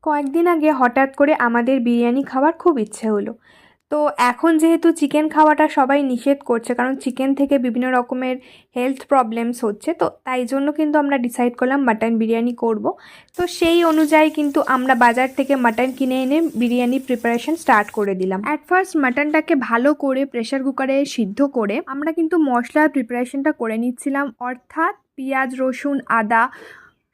কয়েকদিন আগে হঠাৎ করে আমাদের বিরিয়ানি খাওয়ার খুব ইচ্ছে হলো। তো এখন যেহেতু চিকেন খাওয়াটা সবাই নিষেধ করছে, কারণ চিকেন থেকে বিভিন্ন রকমের হেলথ প্রবলেমস হচ্ছে, তো তাই জন্য কিন্তু আমরা ডিসাইড করলাম মাটন বিরিয়ানি করব। তো সেই অনুযায়ী কিন্তু আমরা বাজার থেকে মাটন কিনে এনে বিরিয়ানি প্রিপারেশন স্টার্ট করে দিলাম। অ্যাট ফার্স্ট মাটনটাকে ভালো করে প্রেশার কুকারে সিদ্ধ করে আমরা কিন্তু মশলার প্রিপারেশনটা করে নিচ্ছিলাম, অর্থাৎ পেঁয়াজ, রসুন, আদা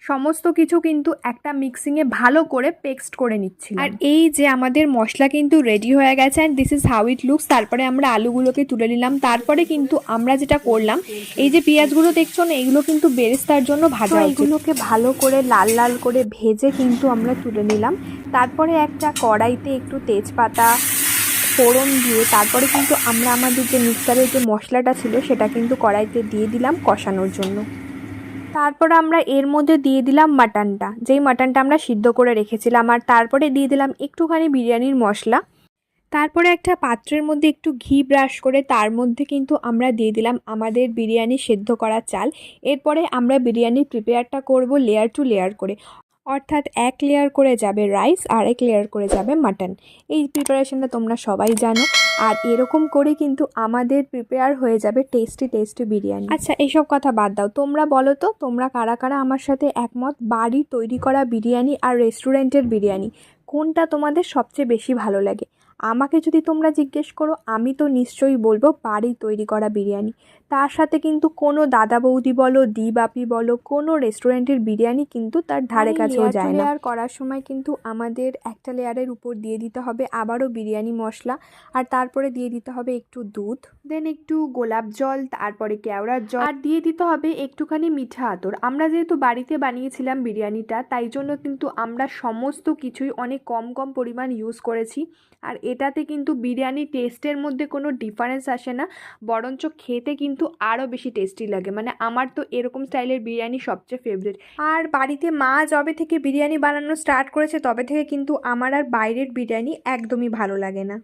সমস্ত কিছু কিন্তু একটা মিক্সিংয়ে ভালো করে পেস্ট করে নিচ্ছি। আর এই যে আমাদের মশলা কিন্তু রেডি হয়ে গেছে, and this is how it looks. তারপরে আমরা আলুগুলোকে তুলে নিলাম। তারপরে কিন্তু আমরা যেটা করলাম, এই যে পেঁয়াজগুলো দেখছো না, এগুলো কিন্তু বেরেস্তার জন্য ভাজা। এগুলোকে ভালো করে লাল লাল করে ভেজে কিন্তু আমরা তুলে নিলাম। তারপরে একটা কড়াইতে একটু তেজপাতা ফোড়ন দিয়ে তারপরে কিন্তু আমরা আমাদের যে মিক্সারের যে মশলাটা ছিল সেটা কিন্তু কড়াইতে দিয়ে দিলাম কষানোর জন্য। তারপর আমরা এর মধ্যে দিয়ে দিলাম মাটনটা, যেই মাটনটা আমরা সিদ্ধ করে রেখেছিলাম, আর তারপরে দিয়ে দিলাম একটুখানি বিরিয়ানির মশলা। তারপরে একটা পাত্রের মধ্যে একটু ঘি ব্রাশ করে তার মধ্যে কিন্তু আমরা দিয়ে দিলাম আমাদের বিরিয়ানি সেদ্ধ করা চাল। এরপরে আমরা বিরিয়ানির প্রিপেয়ারটা করব লেয়ার টু লেয়ার করে, অর্থাৎ এক লেয়ার করে যাবে রাইস আর এক লেয়ার করে যাবে মাটন। এই প্রিপারেশনটা তোমরা সবাই জানো, আর এরকম করে কিন্তু আমাদের প্রিপেয়ার হয়ে যাবে টেস্টি টেস্টি বিরিয়ানি। আচ্ছা, এইসব কথা বাদ দাও, তোমরা বলো তো তোমরা কারা কারা আমার সাথে একমত? বাড়ির তৈরি করা বিরিয়ানি আর রেস্টুরেন্টের বিরিয়ানি কোনটা তোমাদের সবচেয়ে বেশি ভালো লাগে? আমাকে যদি তোমরা জিজ্ঞেস করো, আমি তো নিশ্চয়ই বলবো বাড়ির তৈরি করা বিরিয়ানি। তার সাথে কিন্তু কোনো দাদা বৌদি বলো, দি বাপি বলো, কোনো রেস্টুরেন্টের বিরিয়ানি কিন্তু তার ধারে কাছেও যায় না। লেয়ার করার সময় কিন্তু আমাদের একটা লেয়ারের উপর দিয়ে দিতে হবে আবারও বিরিয়ানি মশলা, আর তারপরে দিয়ে দিতে হবে একটু দুধ, দেন একটু গোলাপ জল, তারপরে কেওড়ার জল, আর দিয়ে দিতে হবে একটুখানি মিঠা আতর। আমরা যেহেতু বাড়িতে বানিয়েছিলাম বিরিয়ানিটা, তাই জন্য কিন্তু আমরা সমস্ত কিছুই অনেক কম কম পরিমাণ ইউজ করেছি। আর এটাতে কিন্তু বিরিয়ানি টেস্টের মধ্যে কোনো ডিফারেন্স আসে না, বরঞ্চ খেতে কিন্তু আরও বেশি টেস্টি লাগে। মানে আমার তো এরকম স্টাইলের বিরিয়ানি সবচেয়ে ফেভারিট। আর বাড়িতে মা যবে থেকে বিরিয়ানি বানানো স্টার্ট করেছে তবে থেকে কিন্তু আমার আর বাইরের বিরিয়ানি একদমই ভালো লাগে না।